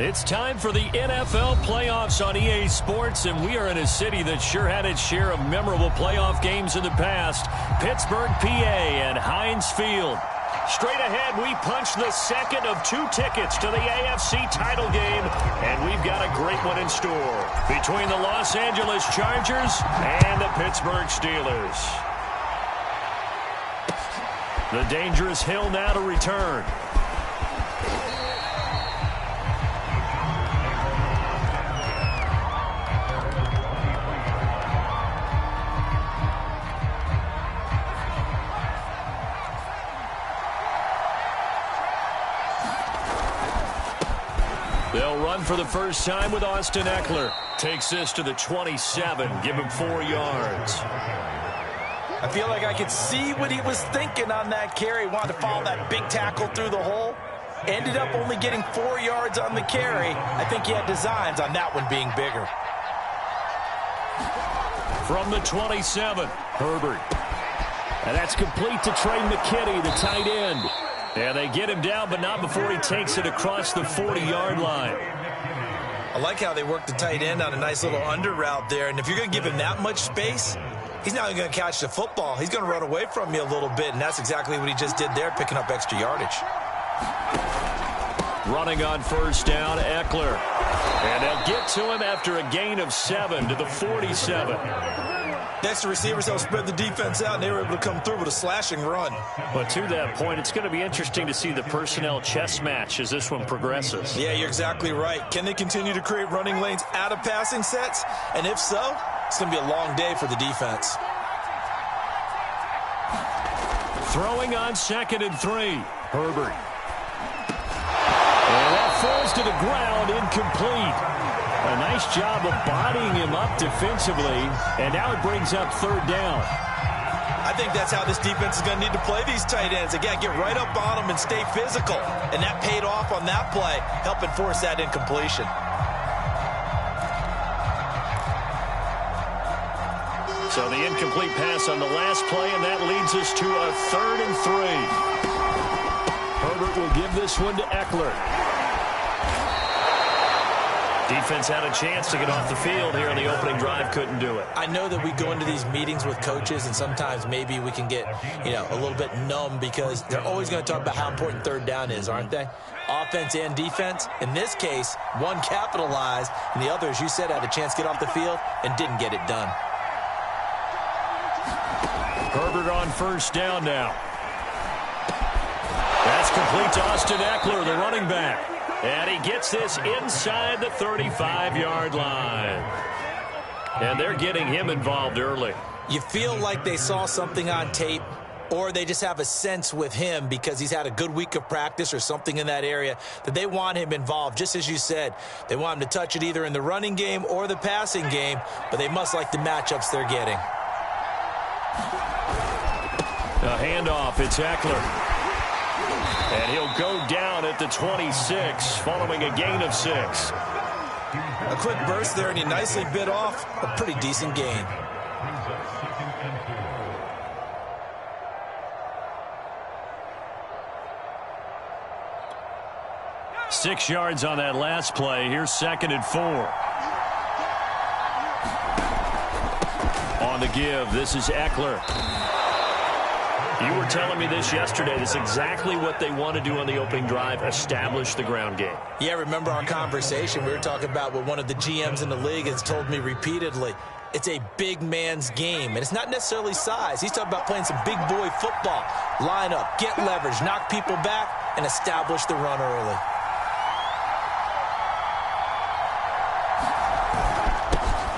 It's time for the NFL playoffs on EA Sports, and we are in a city that sure had its share of memorable playoff games in the past. Pittsburgh, PA, and Heinz Field. Straight ahead, we punch the second of 2 tickets to the AFC title game, and we've got a great one in store between the Los Angeles Chargers and the Pittsburgh Steelers. The dangerous hill now to return. They'll run for the first time with Austin Eckler. Takes this to the 27. Give him 4 yards. I feel like I could see what he was thinking on that carry. Wanted to follow that big tackle through the hole. Ended up only getting 4 yards on the carry. I think he had designs on that one being bigger. From the 27, Herbert. And that's complete to Trey McKitty, the tight end. And they get him down, but not before he takes it across the 40-yard line. I like how they work the tight end on a nice little under route there. And if you're going to give him that much space, he's not going to catch the football. He's going to run away from you a little bit, and that's exactly what he just did there, picking up extra yardage. Running on first down, Eckler. And they'll get to him after a gain of 7 to the 47. Next, the receivers help spread the defense out, and they were able to come through with a slashing run. But to that point, it's going to be interesting to see the personnel chess match as this one progresses. Yeah, you're exactly right. Can they continue to create running lanes out of passing sets? And if so, it's going to be a long day for the defense. Throwing on 2nd and 3, Herbert. And that falls to the ground, incomplete. A nice job of bodying him up defensively, and now it brings up 3rd down. I think that's how this defense is going to need to play these tight ends. Again, get right up on them and stay physical. And that paid off on that play, helping force that incompletion. So the incomplete pass on the last play, and that leads us to a 3rd and 3. Herbert will give this one to Eckler. Defense had a chance to get off the field here on the opening drive, couldn't do it. I know that we go into these meetings with coaches, and sometimes maybe we can get, a little bit numb because they're always going to talk about how important 3rd down is, aren't they? Offense and defense. In this case, one capitalized, and the other, as you said, had a chance to get off the field and didn't get it done. Herbert on first down now. That's complete to Austin Eckler, the running back. And he gets this inside the 35-yard line. And they're getting him involved early. You feel like they saw something on tape, or they just have a sense with him because he's had a good week of practice or something in that area that they want him involved. Just as you said, they want him to touch it either in the running game or the passing game, but they must like the matchups they're getting. A handoff, it's Eckler. And he'll go down at the 26, following a gain of 6. A quick burst there, and he nicely bit off a pretty decent gain. Six yards on that last play. Here's 2nd and 4. On the give, this is Eckler. You were telling me this yesterday. This is exactly what they want to do on the opening drive, establish the ground game. Yeah, remember our conversation? We were talking about what one of the GMs in the league has told me repeatedly. It's a big man's game, and it's not necessarily size. He's talking about playing some big boy football. Line up, get leverage, knock people back, and establish the run early.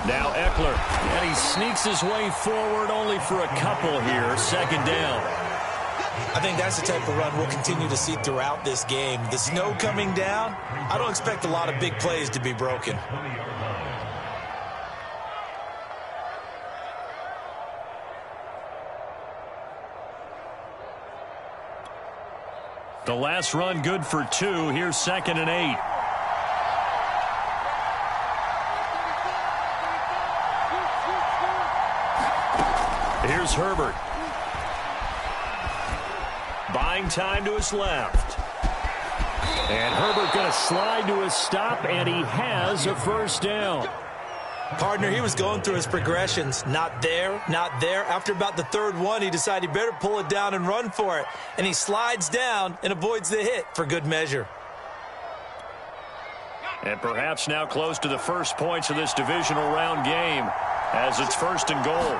Now Eckler, and he sneaks his way forward only for a couple here. 2nd down. I think that's the type of run we'll continue to see throughout this game. The snow coming down, I don't expect a lot of big plays to be broken. The last run good for 2. Here's 2nd and 8. Here's Herbert. Buying time to his left. And Herbert going to slide to a stop, and he has a first down. Partner, he was going through his progressions. Not there, not there. After about the third one, he decided he better pull it down and run for it. And he slides down and avoids the hit for good measure. And perhaps now close to the first points of this divisional round game as it's 1st and goal.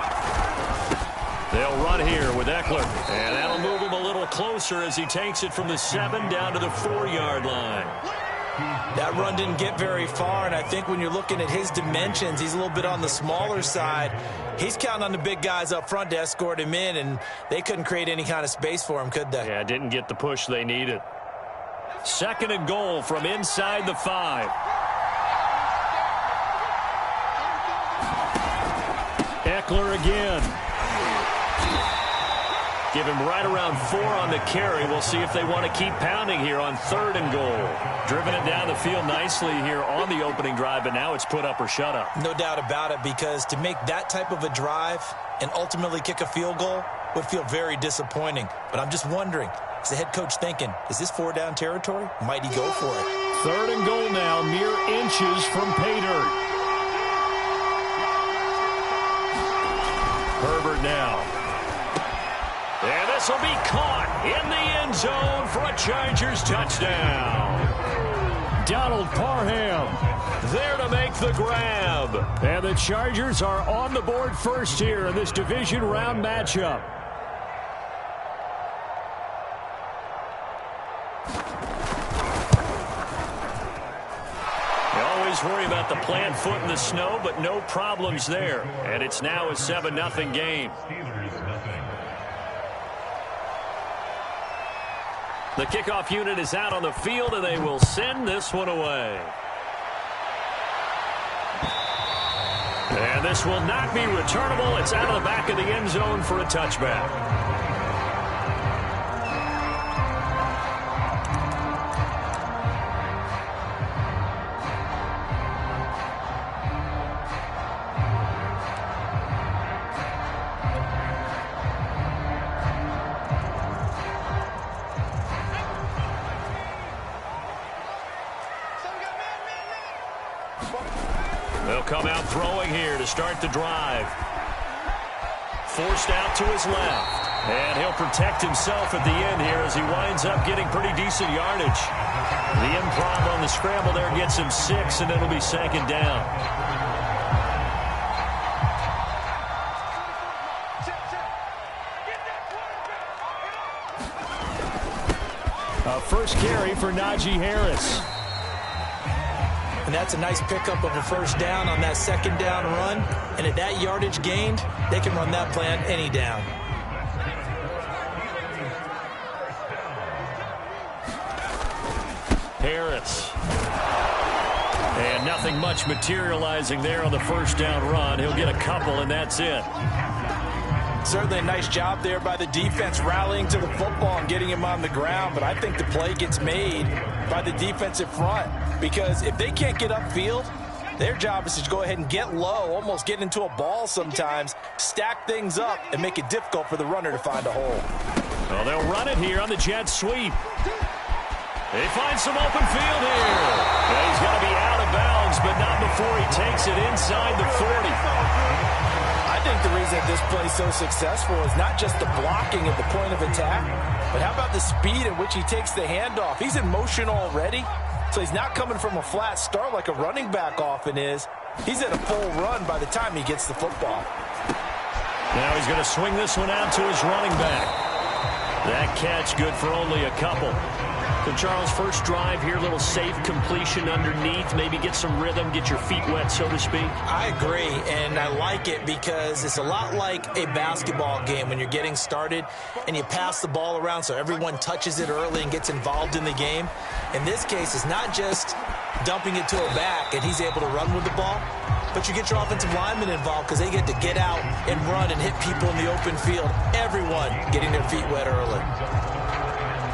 They'll run here with Eckler. And that'll move him a little closer as he takes it from the 7 down to the 4-yard line. That run didn't get very far, and I think when you're looking at his dimensions, he's a little bit on the smaller side. He's counting on the big guys up front to escort him in, and they couldn't create any kind of space for him, could they? Yeah, didn't get the push they needed. 2nd and goal from inside the 5. Eckler again. Give him right around 4 on the carry. We'll see if they want to keep pounding here on 3rd and goal. Driven it down the field nicely here on the opening drive, but now it's put up or shut up. No doubt about it, because to make that type of a drive and ultimately kick a field goal would feel very disappointing. But I'm just wondering, is the head coach thinking, is this 4-down territory? Might he go for it? 3rd and goal now, mere inches from pay dirt. Herbert now. And this will be caught in the end zone for a Chargers touchdown. Donald Parham there to make the grab. And the Chargers are on the board first here in this division round matchup. You always worry about the plant foot in the snow, but no problems there. And it's now a 7-0 game. The kickoff unit is out on the field, and they will send this one away. And this will not be returnable. It's out of the back of the end zone for a touchback. They'll come out throwing here to start the drive. Forced out to his left. And he'll protect himself at the end here as he winds up getting pretty decent yardage. The improv on the scramble there gets him 6, and it'll be 2nd down. A first carry for Najee Harris. And that's a nice pickup of a first down on that 2nd down run. And at that yardage gained, they can run that play on any down. Harris. And nothing much materializing there on the first down run. He'll get a couple, and that's it. Certainly a nice job there by the defense rallying to the football and getting him on the ground. But I think the play gets made by the defensive front, because if they can't get upfield, their job is to go ahead and get low, almost get into a ball sometimes, stack things up, and make it difficult for the runner to find a hole. Well, they'll run it here on the jet sweep. They find some open field here. And he's going to be out of bounds, but not before he takes it inside the 40. I think the reason this play is so successful is not just the blocking at the point of attack, but how about the speed at which he takes the handoff? He's in motion already, so he's not coming from a flat start like a running back often is. He's at a full run by the time he gets the football. Now he's going to swing this one out to his running back. That catch good for only a couple. So, Charles, first drive here, a little safe completion underneath, maybe get some rhythm, get your feet wet, so to speak. I agree, and I like it because it's a lot like a basketball game when you're getting started and you pass the ball around so everyone touches it early and gets involved in the game. In this case, it's not just dumping it to a back and he's able to run with the ball, but you get your offensive linemen involved because they get to get out and run and hit people in the open field. Everyone getting their feet wet early.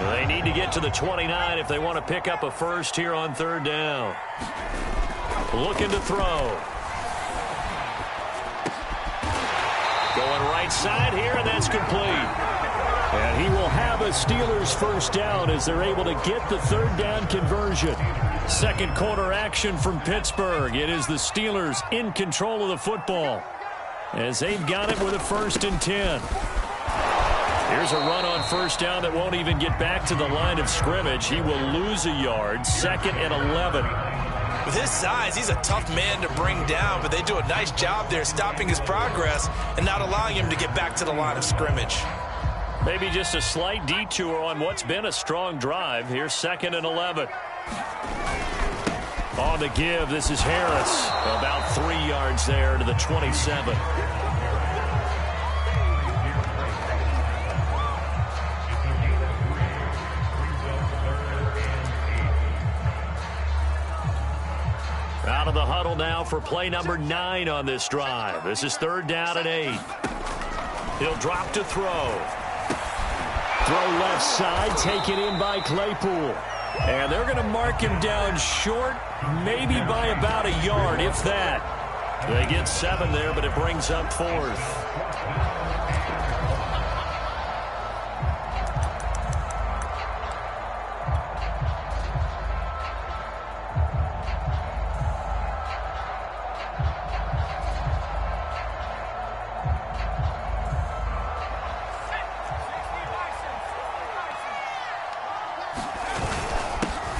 They need to get to the 29 if they want to pick up a first here on 3rd down. Looking to throw. Going right side here, and that's complete. And he will have a Steelers first down as they're able to get the third down conversion. Second quarter action from Pittsburgh. It is the Steelers in control of the football as they've got it with a 1st and 10. Here's a run on first down that won't even get back to the line of scrimmage. He will lose a yard. 2nd and 11. With his size, he's a tough man to bring down, but they do a nice job there stopping his progress and not allowing him to get back to the line of scrimmage. Maybe just a slight detour on what's been a strong drive. Here's 2nd and 11. On the give, this is Harris. About 3 yards there to the 27. Out of the huddle now for play number 9 on this drive. This is 3rd down and 8. He'll drop to throw. Throw left side, taken in by Claypool. And they're going to mark him down short, maybe by about a yard, if that. They get 7 there, but it brings up 4th.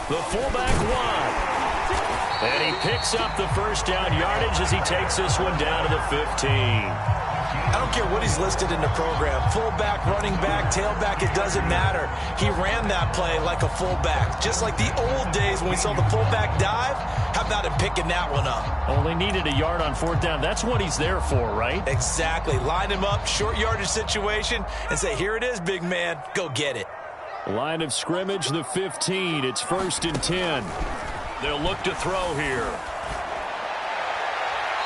The fullback wide. And he picks up the first down yardage as he takes this one down to the 15. I don't care what he's listed in the program. Fullback, running back, tailback, it doesn't matter. He ran that play like a fullback. Just like the old days when we saw the fullback dive. How about him picking that one up? Only needed a yard on 4th down. That's what he's there for, right? Exactly. Line him up, short yardage situation, and say, here it is, big man. Go get it. Line of scrimmage, the 15. It's 1st and 10. They'll look to throw here.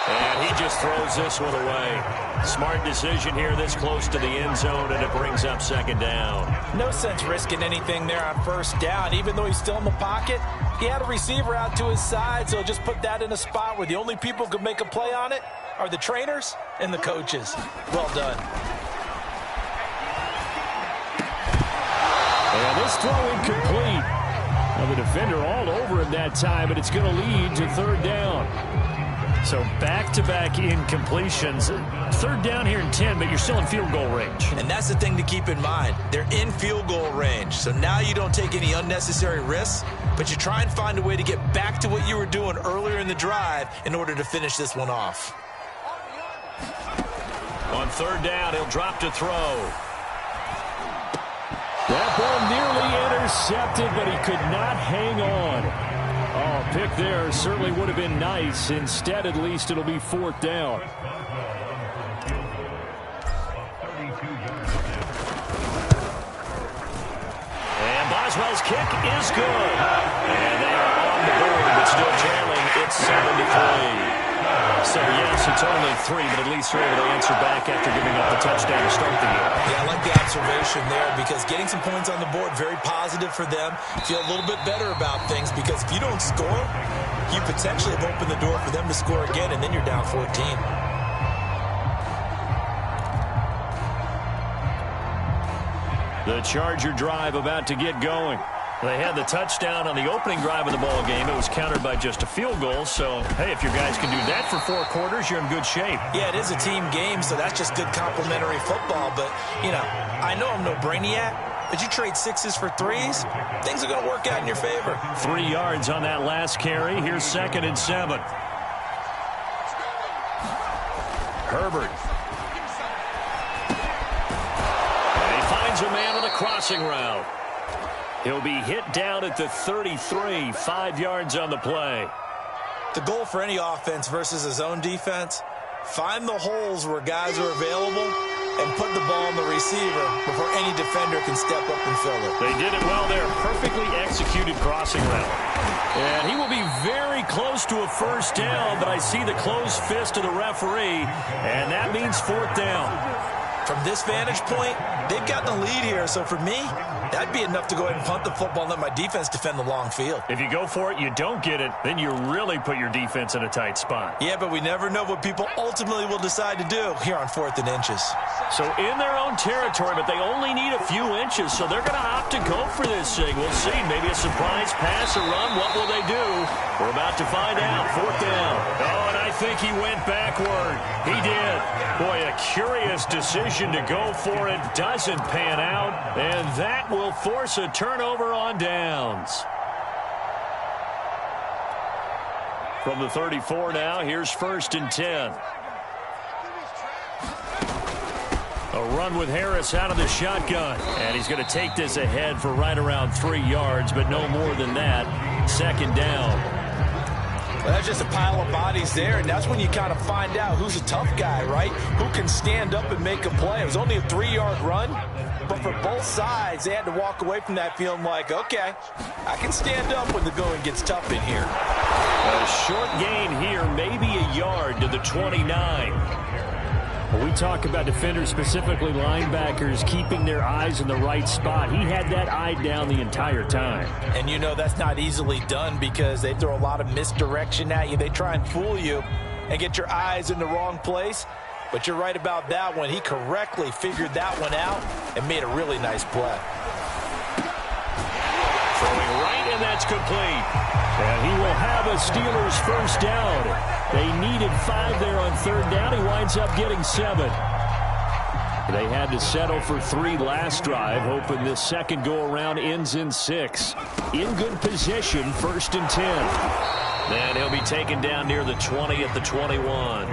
And he just throws this one away. Smart decision here this close to the end zone, and it brings up 2nd down. No sense risking anything there on 1st down. Even though he's still in the pocket, he had a receiver out to his side, so just put that in a spot where the only people who could make a play on it are the trainers and the coaches. Well done. And this throw incomplete. Now the defender all over him that time, but it's going to lead to 3rd down. So back-to-back incompletions. 3rd down here in 10, but you're still in field goal range. And that's the thing to keep in mind. They're in field goal range. So now you don't take any unnecessary risks, but you try and find a way to get back to what you were doing earlier in the drive in order to finish this one off. On 3rd down, he'll drop to throw. That ball nearly intercepted, but he could not hang on. Oh, pick there certainly would have been nice. Instead, at least, it'll be 4th down. And Boswell's kick is good. And they are on the board, but still trailing. It's 7-3. So, yes, it's only 3, but at least they're able to answer back after giving up the touchdown to start the year. Yeah, I like the observation there because getting some points on the board, very positive for them. Feel a little bit better about things because if you don't score, you potentially have opened the door for them to score again, and then you're down 14. The Charger drive about to get going. They had the touchdown on the opening drive of the ball game. It was countered by just a field goal. So, hey, if your guys can do that for 4 quarters, you're in good shape. Yeah, it is a team game, so that's just good complementary football. But, you know, I know I'm no brainiac, but you trade 6s for 3s, things are going to work out in your favor. 3 yards on that last carry. Here's 2nd and 7. Herbert. And he finds a man on the crossing route. He'll be hit down at the 33, 5 yards on the play. The goal for any offense versus a zone defense, find the holes where guys are available and put the ball on the receiver before any defender can step up and fill it. They did it well there. Perfectly executed crossing route. And he will be very close to a 1st down, but I see the closed fist of the referee, and that means 4th down. From this vantage point, they've got the lead here. So for me, that'd be enough to go ahead and punt the football and let my defense defend the long field. If you go for it, you don't get it, then you really put your defense in a tight spot. Yeah, but we never know what people ultimately will decide to do here on 4th and inches. So in their own territory, but they only need a few inches, so they're going to opt to go for this thing. We'll see. Maybe a surprise pass or run. What will they do? We're about to find out. 4th down. Oh, and I think he went backward. He did. Boy, a curious decision to go for it. Doesn't pan out, and that will force a turnover on downs. From the 34 now, here's 1st and 10. A run with Harris out of the shotgun. And he's going to take this ahead for right around 3 yards, but no more than that. 2nd down. Well, that's just a pile of bodies there, and that's when you kind of find out who's a tough guy, right? Who can stand up and make a play. It was only a 3-yard run, but for both sides, they had to walk away from that feeling like, okay, I can stand up when the going gets tough in here. A short gain here, maybe a yard to the 29. We talk about defenders, specifically linebackers, keeping their eyes in the right spot. He had that eye down the entire time. And you know that's not easily done because they throw a lot of misdirection at you. They try and fool you and get your eyes in the wrong place. But you're right about that one. He correctly figured that one out and made a really nice play. Throwing right, and that's complete. And he will have a Steelers 1st down. They needed 5 there on 3rd down. He winds up getting 7. They had to settle for 3 last drive, hoping this second go-around ends in 6. In good position, 1st and 10. And he'll be taken down near the 20 at the 21.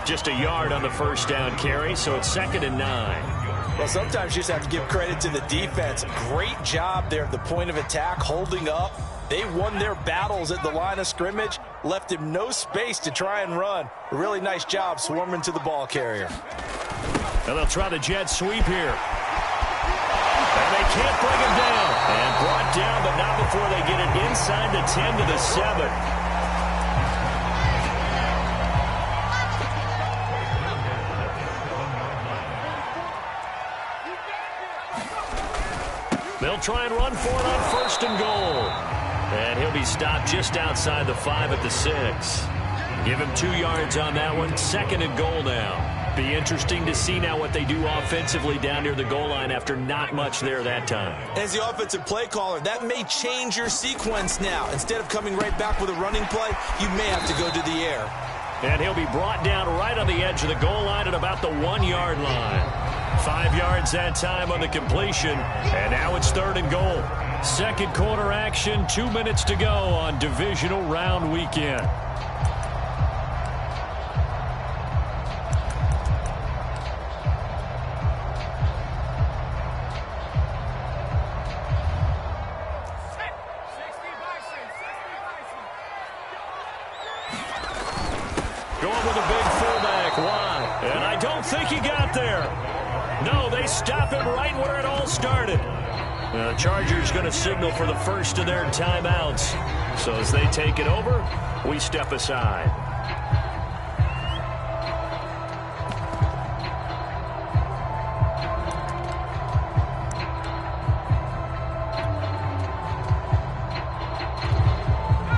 Just a yard on the 1st down carry, so it's 2nd and 9. Well, sometimes you just have to give credit to the defense. Great job there at the point of attack, holding up. They won their battles at the line of scrimmage, left him no space to try and run. A really nice job swarming to the ball carrier. And they'll try the jet sweep here. And they can't bring him down. And brought down, but not before they get it inside the 10 to the 7. They'll try and run for it on 1st and goal. And he'll be stopped just outside the 5 at the 6. Give him 2 yards on that one. 2nd and goal now. Be interesting to see now what they do offensively down near the goal line after not much there that time. As the offensive play caller, that may change your sequence now. Instead of coming right back with a running play, you may have to go to the air. And he'll be brought down right on the edge of the goal line at about the 1-yard line. 5 yards that time on the completion, and now it's 3rd and goal. 2nd quarter action, 2 minutes to go on divisional round weekend. Going with a big fullback, wide, and I don't think he got there. No, they stop him right where it all started. The Chargers going to signal for the first of their timeouts. So as they take it over, we step aside.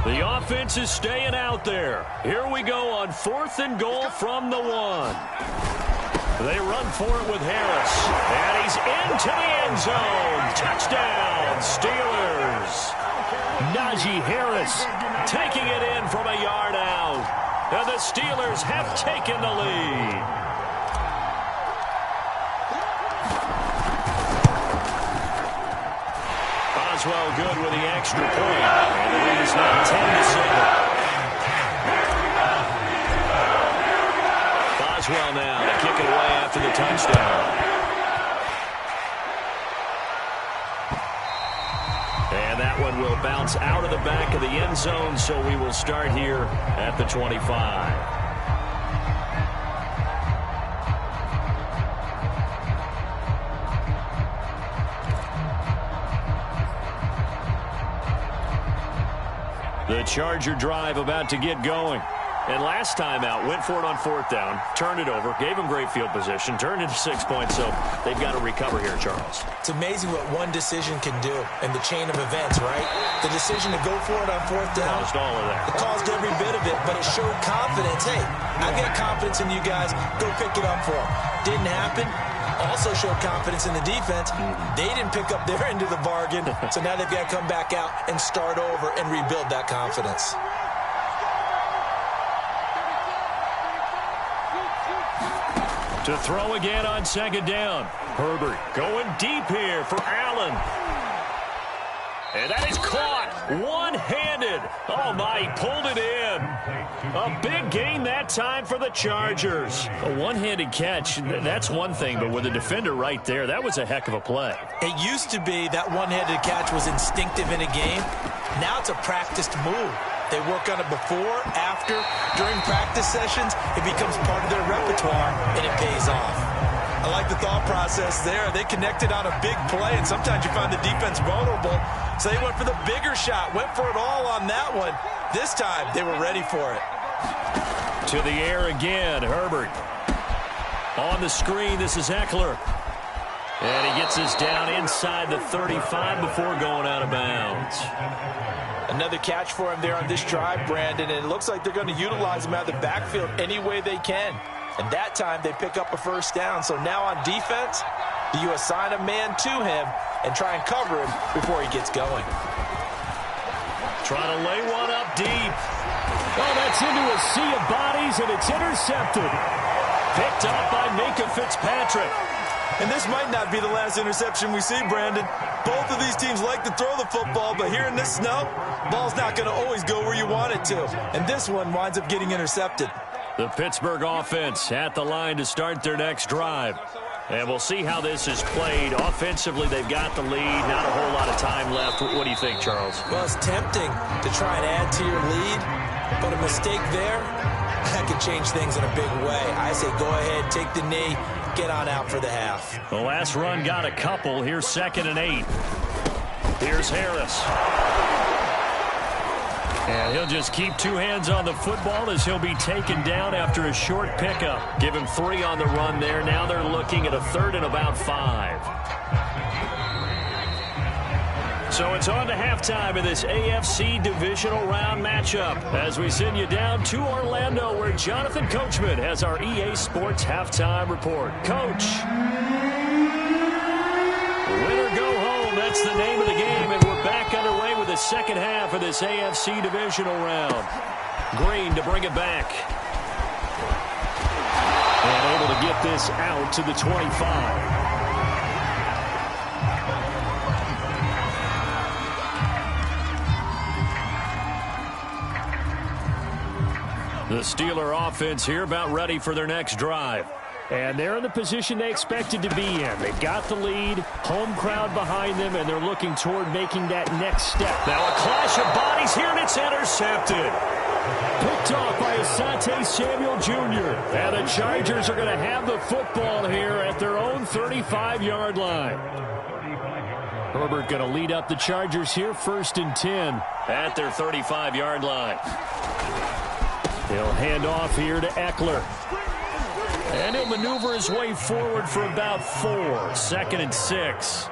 The offense is staying out there. Here we go on 4th and goal from the 1. They run for it with Harris. And he's into the end zone. Touchdown, Steelers. Najee Harris taking it in from a yard out. And the Steelers have taken the lead. Oswell good with the extra point. And the lead is now 10-7. Oswell now to kick it away after the touchdown. And that one will bounce out of the back of the end zone, so we will start here at the 25. The Charger drive about to get going. And last time out, went for it on 4th down, turned it over, gave him great field position, turned into 6 points, so they've got to recover here, Charles. It's amazing what one decision can do in the chain of events, right? The decision to go for it on 4th down. Caused all of that. It caused every bit of it, but it showed confidence. Hey, I've got confidence in you guys. Go pick it up for them. Didn't happen. Also showed confidence in the defense. They didn't pick up their end of the bargain, so now they've got to come back out and start over and rebuild that confidence. To throw again on 2nd down. Herbert going deep here for Allen. And that is caught one-handed. Oh, my, he pulled it in. A big gain that time for the Chargers. A one-handed catch, that's one thing, but with a defender right there, that was a heck of a play. It used to be that one-handed catch was instinctive in a game. Now it's a practiced move. They work on it before, after, during practice sessions. It becomes part of their repertoire, and it pays off. I like the thought process there. They connected on a big play, and sometimes you find the defense vulnerable. So they went for the bigger shot, went for it all on that one. This time, they were ready for it. To the air again, Herbert. On the screen, this is Eckler. And he gets this down inside the 35 before going out of bounds. Another catch for him there on this drive, Brandon, and it looks like they're going to utilize him out of the backfield any way they can. And that time, they pick up a 1st down. So now on defense, do you assign a man to him and try and cover him before he gets going? Trying to lay one up deep. Oh, that's into a sea of bodies, and it's intercepted. Picked up by Minkah Fitzpatrick. And this might not be the last interception we see, Brandon. Both of these teams like to throw the football, but here in this snow, ball's not going to always go where you want it to. And this one winds up getting intercepted. The Pittsburgh offense at the line to start their next drive. And we'll see how this is played. Offensively, they've got the lead. Not a whole lot of time left. What do you think, Charles? Well, it's tempting to try and add to your lead, but a mistake there, that could change things in a big way. I say go ahead, take the knee, get on out for the half. The last run got a couple. Here's 2nd and 8. Here's Harris. And he'll just keep 2 hands on the football as he'll be taken down after a short pickup. Give him 3 on the run there. Now they're looking at a 3rd and about 5. So it's on to halftime in this AFC divisional round matchup as we send you down to Orlando where Jonathan Coachman has our EA Sports halftime report. Coach. Win or go home, that's the name of the game, and we're back underway with the second half of this AFC divisional round. Green to bring it back. And able to get this out to the 25. The Steeler offense here about ready for their next drive. And they're in the position they expected to be in. They got the lead, home crowd behind them, and they're looking toward making that next step. Now a clash of bodies here, and it's intercepted. Picked off by Asante Samuel Jr. And the Chargers are going to have the football here at their own 35-yard line. Herbert going to lead up the Chargers here, 1st and 10 at their 35-yard line. He'll hand off here to Eckler. And he'll maneuver his way forward for about 4. 2nd and 6.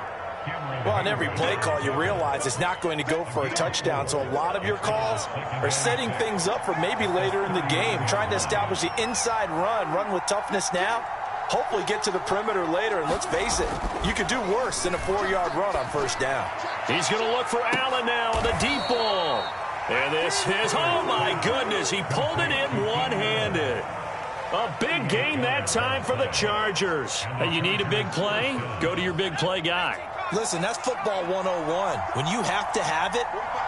Well, on every play call, you realize it's not going to go for a touchdown. So a lot of your calls are setting things up for maybe later in the game, trying to establish the inside run with toughness now. Hopefully get to the perimeter later, and let's face it, you could do worse than a 4-yard run on 1st down. He's going to look for Allen now on the deep ball. And this is, oh my goodness, he pulled it in one-handed. A big gain that time for the Chargers. You need a big play? Go to your big play guy. Listen, that's football 101. When you have to have it,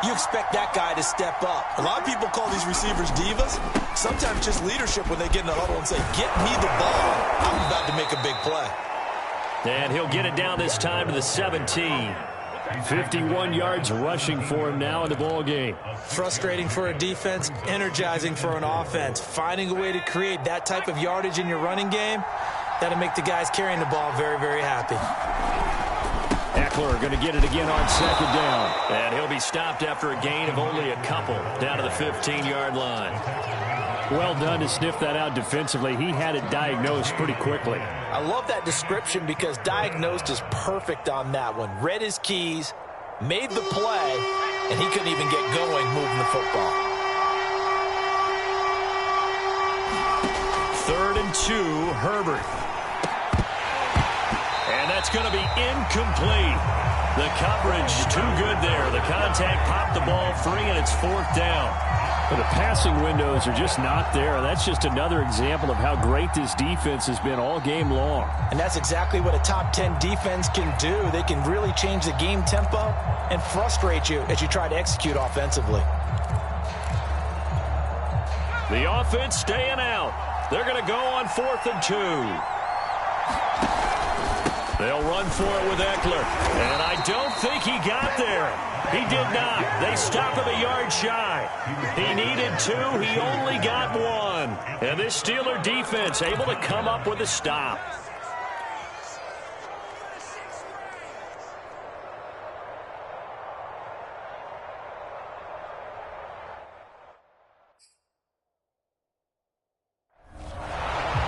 you expect that guy to step up. A lot of people call these receivers divas. Sometimes just leadership when they get in the huddle and say, get me the ball. I'm about to make a big play. And he'll get it down this time to the 17. 51 yards rushing for him now in the ball game. Frustrating for a defense, energizing for an offense. Finding a way to create that type of yardage in your running game, that'll make the guys carrying the ball very, very happy. Eckler going to get it again on 2nd down. And he'll be stopped after a gain of only a couple down to the 15-yard line. Well done to sniff that out defensively. He had it diagnosed pretty quickly. I love that description because diagnosed is perfect on that one. Read his keys, made the play, and he couldn't even get going moving the football. 3rd and 2, Herbert. And that's going to be incomplete. The coverage too good there. The contact popped the ball free, and it's 4th down. But the passing windows are just not there. That's just another example of how great this defense has been all game long. And that's exactly what a top 10 defense can do. They can really change the game tempo and frustrate you as you try to execute offensively. The offense staying out. They're going to go on 4th and 2. They'll run for it with Eckler. And I don't think he got there. He did not. They stop him a yard shy. He needed 2. He only got 1. And this Steeler defense able to come up with a stop.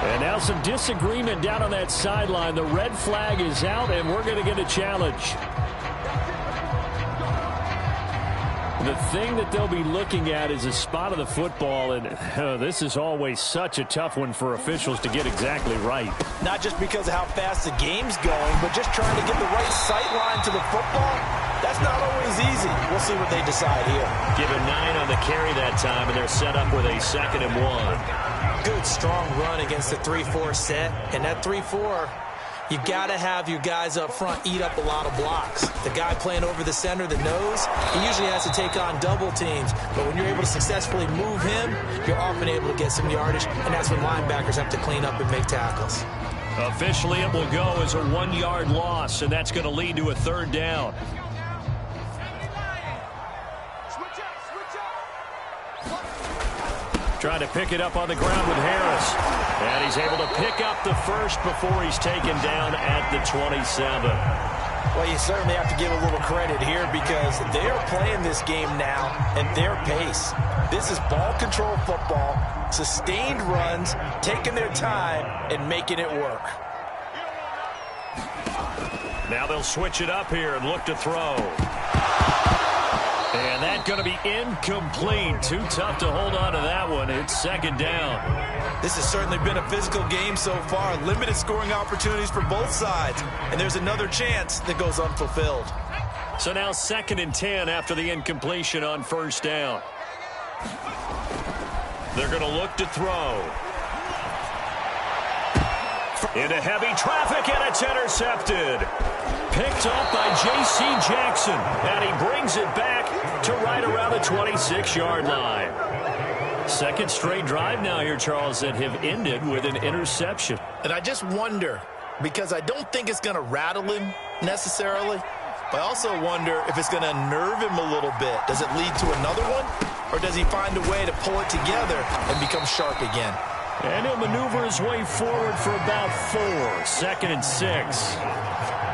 And now some disagreement down on that sideline. The red flag is out, and we're going to get a challenge. The thing that they'll be looking at is a spot of the football, and this is always such a tough one for officials to get exactly right. Not just because of how fast the game's going, but just trying to get the right sight line to the football. That's not always easy. We'll see what they decide here. Give him 9 on the carry that time, and they're set up with a 2nd and 1. Good, strong run against the 3-4 set, and that 3-4... you got to have your guys up front eat up a lot of blocks. The guy playing over the center, the nose, he usually has to take on double teams. But when you're able to successfully move him, you're often able to get some yardage, and that's when linebackers have to clean up and make tackles. Officially, it will go as a 1-yard loss, and that's going to lead to a 3rd down. Trying to pick it up on the ground with Harris. And he's able to pick up the first before he's taken down at the 27. Well, you certainly have to give a little credit here because they're playing this game now at their pace. This is ball control football, sustained runs, taking their time, and making it work. Now they'll switch it up here and look to throw. And that's going to be incomplete. Too tough to hold on to that one. It's 2nd down. This has certainly been a physical game so far. Limited scoring opportunities for both sides. And there's another chance that goes unfulfilled. So now 2nd and 10 after the incompletion on 1st down. They're going to look to throw. Into heavy traffic, and it's intercepted. Picked up by J.C. Jackson, and he brings it back to right around the 26-yard line. 2nd straight drive now here, Charles, that have ended with an interception. And I just wonder, because I don't think it's going to rattle him necessarily, but I also wonder if it's going to unnerve him a little bit. Does it lead to another one, or does he find a way to pull it together and become sharp again? And he'll maneuver his way forward for about 4. 2nd and 6.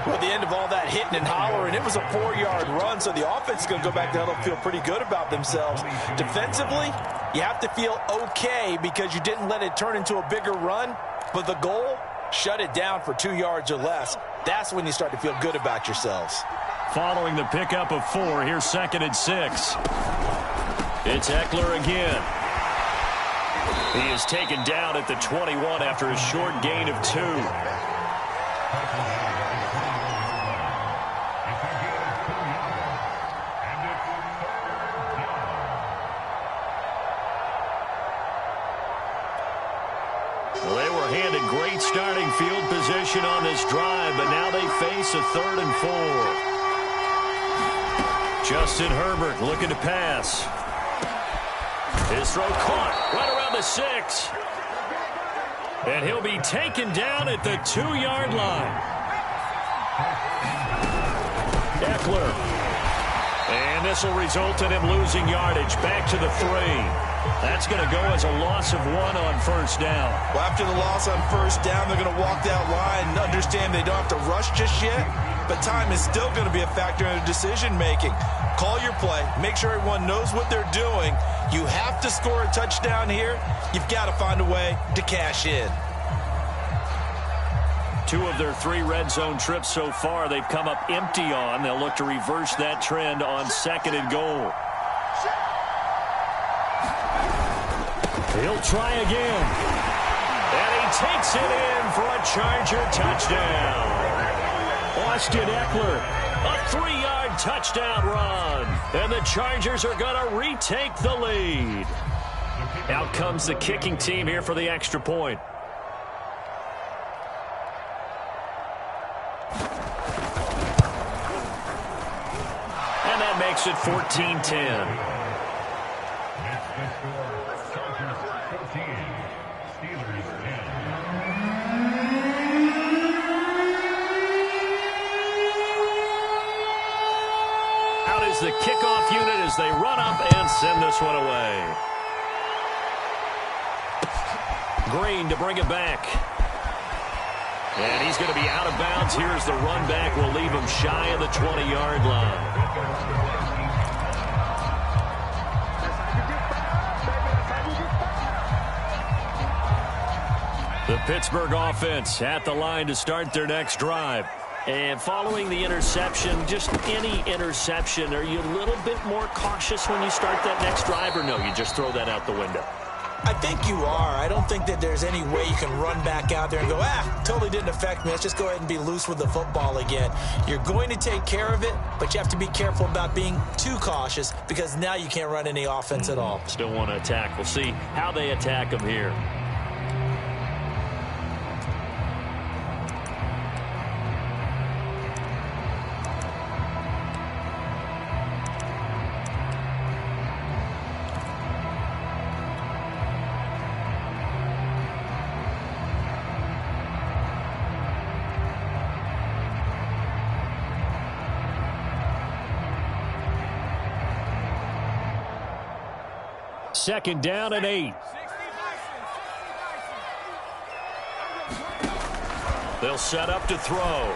Well, at the end of all that hitting and hollering, it was a 4-yard run, so the offense is going to go back there and feel pretty good about themselves. Defensively, you have to feel okay because you didn't let it turn into a bigger run, but the goal, shut it down for 2 yards or less. That's when you start to feel good about yourselves. Following the pickup of 4, here's 2nd and 6. It's Eckler again. He is taken down at the 21 after a short gain of 2. Well, they were handed great starting field position on this drive, but now they face a 3rd and 4. Justin Herbert looking to pass. His throw caught right around the 6. And he'll be taken down at the 2-yard line. Eckler. And this will result in him losing yardage back to the 3. That's going to go as a loss of 1 on 1st down. Well, after the loss on 1st down, they're going to walk that line and understand they don't have to rush just yet. but time is still going to be a factor in decision-making. Call your play. Make sure everyone knows what they're doing. You have to score a touchdown here. You've got to find a way to cash in. 2 of their 3 red zone trips so far, they've come up empty on. They'll look to reverse that trend on 2nd and goal. He'll try again. And he takes it in for a Charger touchdown. Austin Eckler, a 3-yard touchdown run. And the Chargers are going to retake the lead. Out comes the kicking team here for the extra point. And that makes it 14-10. The kickoff unit as they run up and send this one away. Green to bring it back. And he's going to be out of bounds. Here's the run back. Will leave him shy of the 20-yard line. The Pittsburgh offense at the line to start their next drive. And following the interception, just any interception, are you a little bit more cautious when you start that next drive, or no, you just throw that out the window? I think you are. I don't think that there's any way you can run back out there and go, totally didn't affect me. Let's just go ahead and be loose with the football again. You're going to take care of it, but you have to be careful about being too cautious because now you can't run any offense at all. Still want to attack. We'll see how they attack them here. Second down and 8. They'll set up to throw.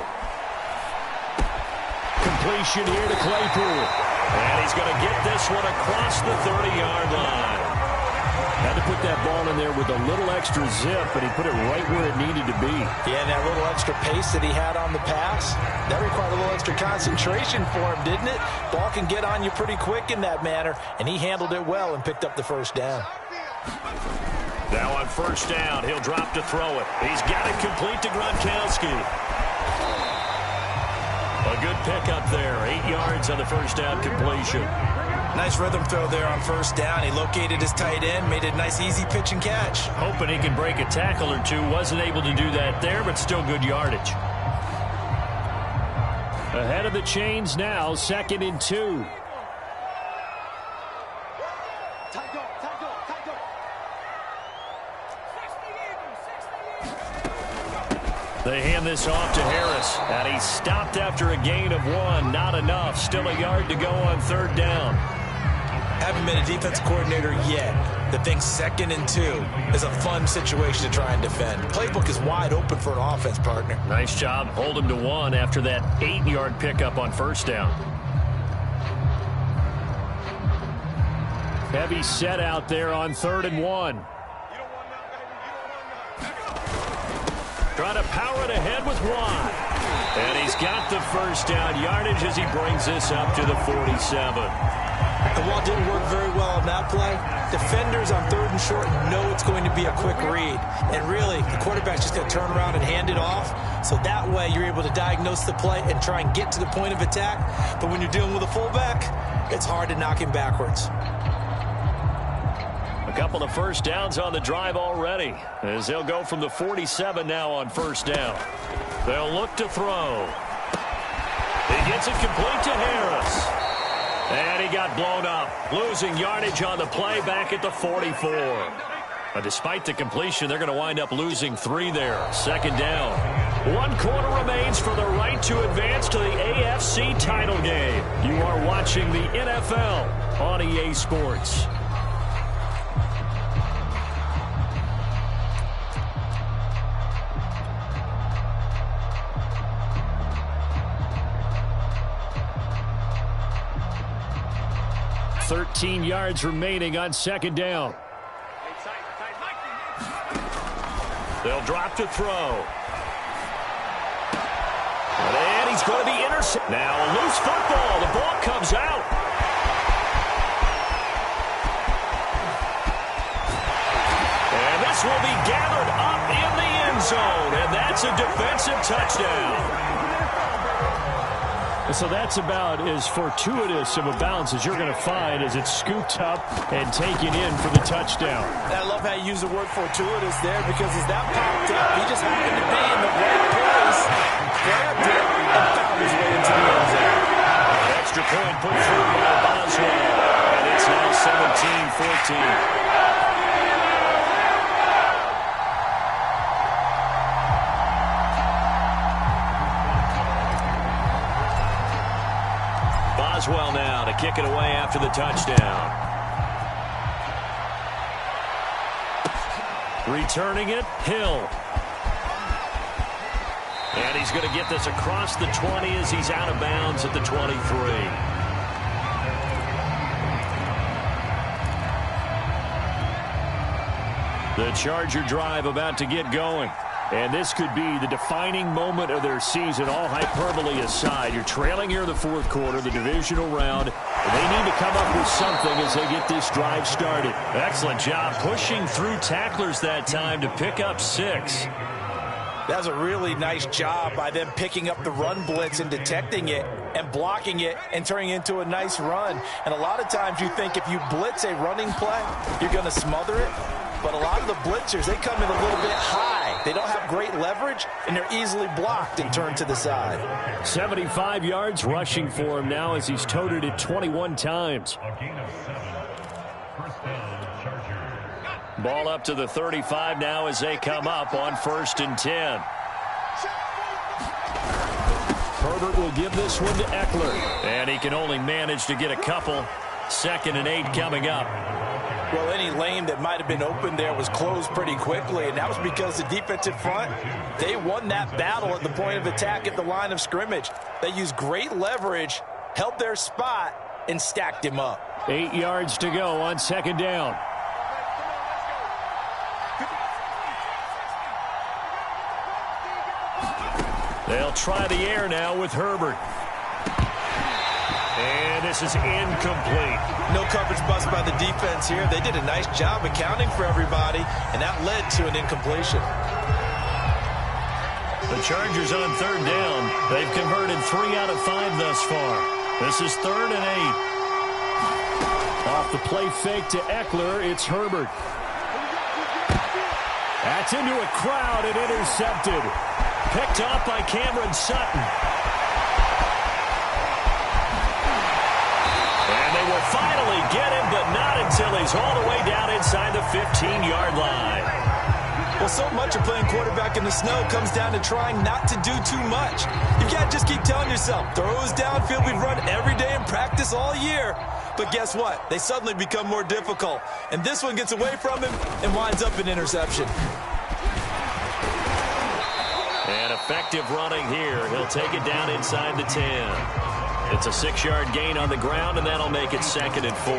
Completion here to Claypool. And he's going to get this one across the 30-yard line. Had to put that ball in there with a little extra zip, but he put it right where it needed to be. Yeah, and that little extra pace that he had on the pass, that required a little extra concentration for him, didn't it? Ball can get on you pretty quick in that manner, and he handled it well and picked up the first down. Now on first down, he'll drop to throw it. He's got it complete to Gronkowski. A good pickup there, 8 yards on the first down completion. Nice rhythm throw there on first down. He located his tight end, made it a nice easy pitch and catch. Hoping he can break a tackle or two. Wasn't able to do that there, but still good yardage. Ahead of the chains now, 2nd and 2. They hand this off to Harris, and he's stopped after a gain of 1. Not enough. Still a yard to go on third down. Haven't been a defense coordinator yet. The thing 2nd and 2 is a fun situation to try and defend. The playbook is wide open for an offense, partner. Nice job. Hold him to 1 after that 8-yard pickup on first down. Heavy set out there on 3rd and 1. Trying to power it ahead with Watt. And he's got the first down yardage as he brings this up to the 47. The Watt didn't work very well on that play. Defenders on 3rd and short know it's going to be a quick read. And really, the quarterback's just going to turn around and hand it off. So that way, you're able to diagnose the play and try and get to the point of attack. But when you're dealing with a fullback, it's hard to knock him backwards. A couple of first downs on the drive already, as they'll go from the 47 now on first down. They'll look to throw. He gets it complete to Harris. And he got blown up, losing yardage on the play back at the 44. But despite the completion, they're going to wind up losing 3 there. 2nd down. 1 quarter remains for the right to advance to the AFC title game. You are watching the NFL on EA Sports. 13 yards remaining on second down. They'll drop to throw. And he's going to be intercepted. Now a loose football. The ball comes out. And this will be gathered up in the end zone. And that's a defensive touchdown. So that's about as fortuitous of a bounce as you're going to find as it's scooped up and taken in for the touchdown. I love how you use the word fortuitous there, because as that popped up, he just happened to be in the right place, grabbed it, and found his way into the end zone. Extra point put through by Boswell, and it's now 17-14. Boswell now to kick it away after the touchdown. Returning it, Hill. And he's going to get this across the 20 as he's out of bounds at the 23. The Charger drive about to get going. And this could be the defining moment of their season, all hyperbole aside. You're trailing here in the fourth quarter, the divisional round. And they need to come up with something as they get this drive started. Excellent job pushing through tacklers that time to pick up 6. That's a really nice job by them picking up the run blitz and detecting it and blocking it and turning it into a nice run. And a lot of times you think if you blitz a running play, you're going to smother it. But a lot of the blitzers, they come in a little bit high. They don't have great leverage, and they're easily blocked and turned to the side. 75 yards rushing for him now as he's toted it 21 times. Ball up to the 35 now as they come up on 1st and 10. Herbert will give this one to Eckler. And he can only manage to get a couple. 2nd and 8 coming up. Well, any lane that might have been open there was closed pretty quickly, and that was because the defensive front, they won that battle at the point of attack at the line of scrimmage. They used great leverage, held their spot, and stacked him up. 8 yards to go on 2nd down. They'll try the air now with Herbert. And this is incomplete. No coverage bust by the defense here. They did a nice job accounting for everybody, and that led to an incompletion. The Chargers on 3rd down. They've converted 3 out of 5 thus far. This is 3rd and 8. Off the play fake to Eckler, it's Herbert. That's into a crowd and intercepted. Picked off by Cameron Sutton. And they will finally get him, but not until he's all the way down inside the 15-yard line. Well, so much of playing quarterback in the snow comes down to trying not to do too much. You've got to just keep telling yourself, throws downfield we've run every day in practice all year. But guess what? They suddenly become more difficult. And this one gets away from him and winds up an interception. And effective running here. He'll take it down inside the 10. It's a 6-yard gain on the ground, and that'll make it 2nd and 4.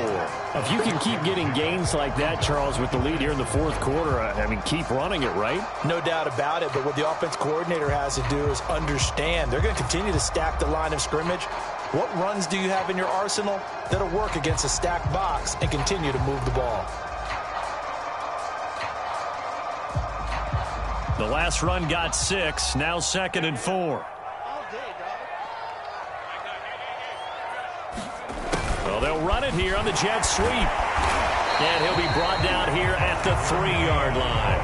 If you can keep getting gains like that, Charles, with the lead here in the fourth quarter, I mean, keep running it, right? No doubt about it, but what the offense coordinator has to do is understand. They're going to continue to stack the line of scrimmage. What runs do you have in your arsenal that'll work against a stacked box and continue to move the ball? The last run got 6, now 2nd and 4. Well, they'll run it here on the jet sweep. And he'll be brought down here at the 3-yard line.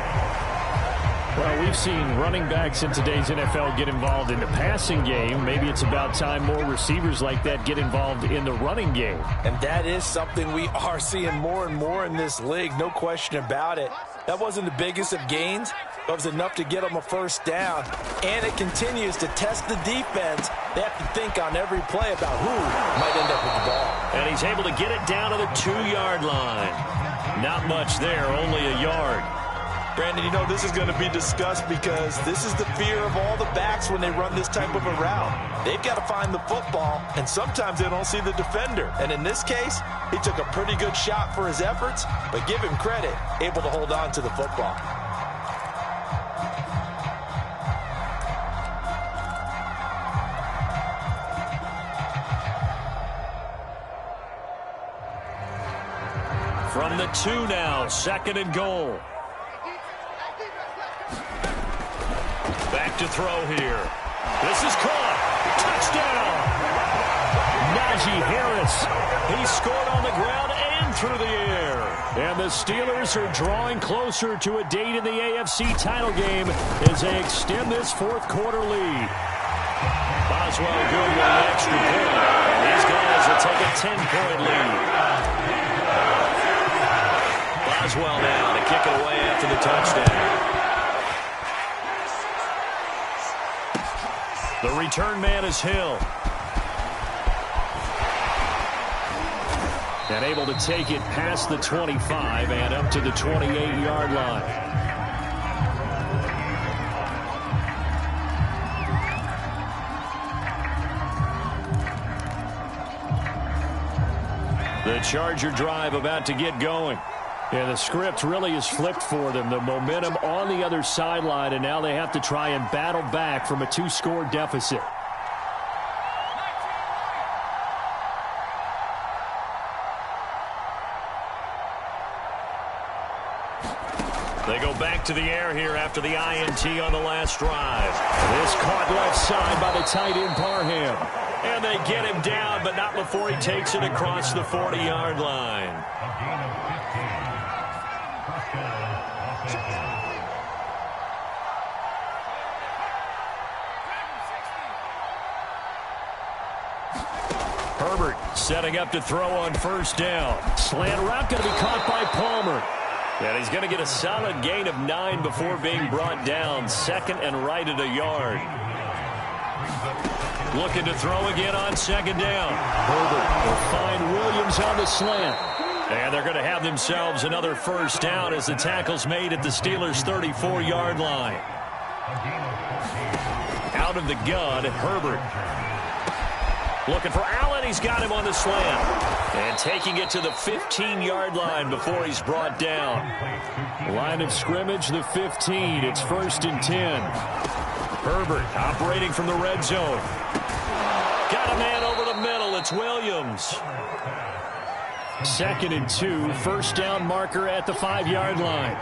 Well, we've seen running backs in today's NFL get involved in the passing game. Maybe it's about time more receivers like that get involved in the running game. And that is something we are seeing more and more in this league, no question about it. That wasn't the biggest of gains, but it was enough to get them a first down. And it continues to test the defense. They have to think on every play about who might end up with the ball. And he's able to get it down to the 2-yard line. Not much there, only a yard. Brandon, you know, this is going to be discussed because this is the fear of all the backs when they run this type of a route. They've got to find the football, and sometimes they don't see the defender. And in this case, he took a pretty good shot for his efforts, but give him credit, able to hold on to the football. From the 2 now, 2nd and goal. Back to throw here. This is caught. Touchdown. Najee Harris. He scored on the ground and through the air. And the Steelers are drawing closer to a date in the AFC title game as they extend this 4th quarter lead. Boswell good with an extra point. These guys will take a 10-point lead. Boswell now to kick it away after the touchdown. The return man is Hill. And able to take it past the 25 and up to the 28-yard line. The Charger drive about to get going. Yeah, the script really is flipped for them. The momentum on the other sideline, and now they have to try and battle back from a 2-score deficit. They go back to the air here after the INT on the last drive. This caught left side by the tight end Parham. And they get him down, but not before he takes it across the 40-yard line. Herbert setting up to throw on 1st down. Slant route going to be caught by Palmer. And he's going to get a solid gain of 9 before being brought down. 2nd and right at a yard. Looking to throw again on 2nd down. Herbert will find Williams on the slant. And they're going to have themselves another 1st down as the tackle's made at the Steelers' 34-yard line. Out of the gun, Herbert. Looking for Allen. He's got him on the slant. And taking it to the 15-yard line before he's brought down. Line of scrimmage, the 15. It's 1st and 10. Herbert operating from the red zone. Got a man over the middle. It's Williams. 2nd and 2. 1st down marker at the 5-yard line.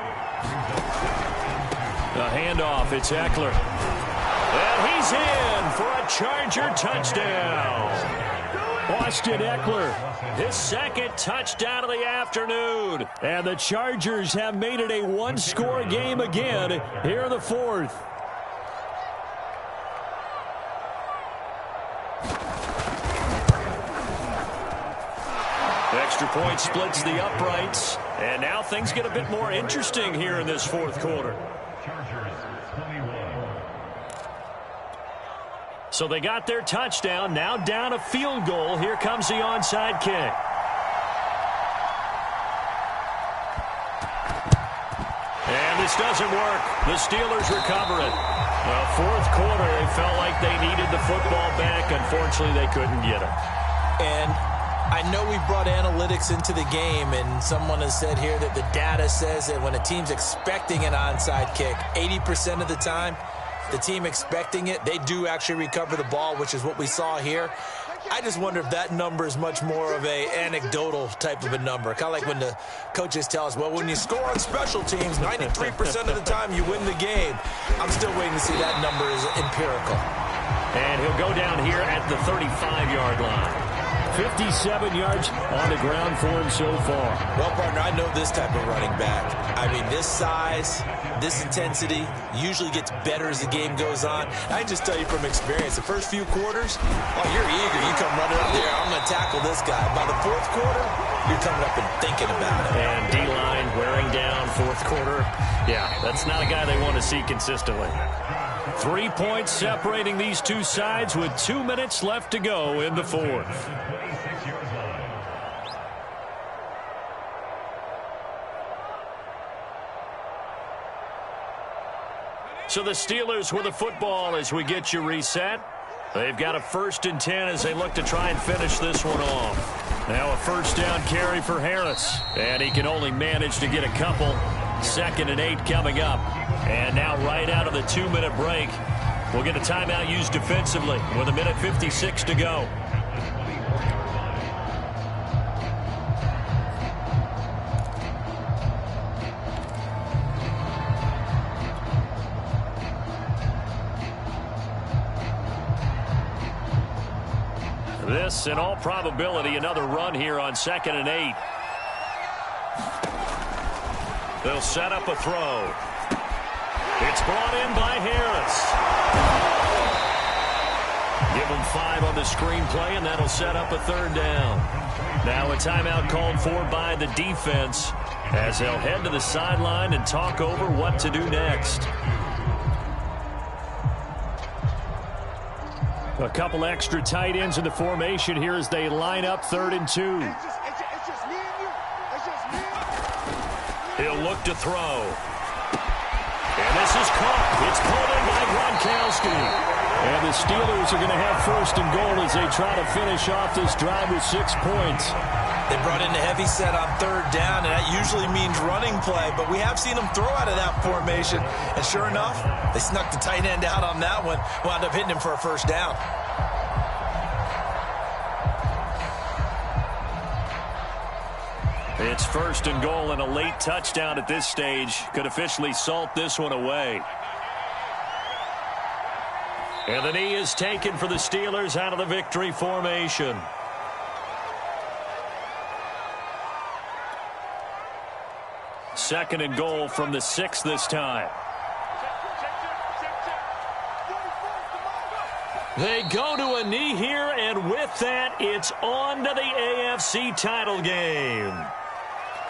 The handoff. It's Eckler. And he's in for a Charger touchdown. Austin Eckler, his 2nd touchdown of the afternoon. And the Chargers have made it a 1-score game again here in the 4th. Extra point splits the uprights. And now things get a bit more interesting here in this 4th quarter. So they got their touchdown, now down a field goal. Here comes the onside kick. And this doesn't work. The Steelers recover it. 4th quarter, they felt like they needed the football back. Unfortunately, they couldn't get it. And I know we brought analytics into the game, and someone has said here that the data says that when a team's expecting an onside kick, 80% of the time, the team expecting it, they do actually recover the ball, which is what we saw here. I just wonder if that number is much more of a anecdotal type of a number. Kind of like when the coaches tell us, well, when you score on special teams, 93% of the time you win the game. I'm still waiting to see that number is empirical. And he'll go down here at the 35-yard line. 57 yards on the ground for him so far. Well, partner, I know this type of running back. I mean, this size, this intensity usually gets better as the game goes on. I just tell you from experience, the first few quarters, oh, you're eager. You come running up there, I'm going to tackle this guy. By the 4th quarter, you're coming up and thinking about it. And D-line wearing down 4th quarter. Yeah, that's not a guy they want to see consistently. 3 points separating these two sides with 2 minutes left to go in the 4th. So the Steelers with the football as we get you reset. They've got a 1st and 10 as they look to try and finish this one off. Now a 1st down carry for Harris. And he can only manage to get a couple. 2nd and 8 coming up. And now right out of the 2-minute break, we'll get a timeout used defensively with 1:56 to go. This, in all probability, another run here on 2nd and 8. They'll set up a throw. It's brought in by Harris. Give them 5 on the screenplay, and that'll set up a 3rd down. Now a timeout called for by the defense as they'll head to the sideline and talk over what to do next. A couple extra tight ends in the formation here as they line up 3rd and 2. He'll look to throw. And this is caught. It's pulled in by Gronkowski. And the Steelers are going to have 1st and goal as they try to finish off this drive with 6 points. They brought in a heavy set on 3rd down, and that usually means running play, but we have seen them throw out of that formation. And sure enough, they snuck the tight end out on that one, wound up hitting him for a 1st down. It's 1st and goal, and a late touchdown at this stage could officially salt this one away. And the knee is taken for the Steelers out of the victory formation. Second and goal from the 6 this time. They go to a knee here, and with that, it's on to the AFC title game.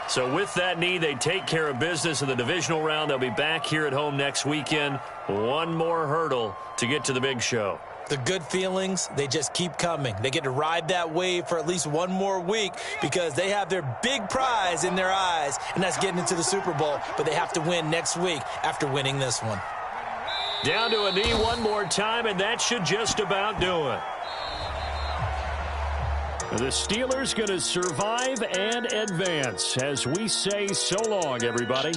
So with that knee, they take care of business in the divisional round. They'll be back here at home next weekend. One more hurdle to get to the big show. The good feelings, they just keep coming. They get to ride that wave for at least one more week because they have their big prize in their eyes, and that's getting into the Super Bowl. But they have to win next week after winning this one. Down to a knee one more time, and that should just about do it. The Steelers going to survive and advance as we say so long, everybody.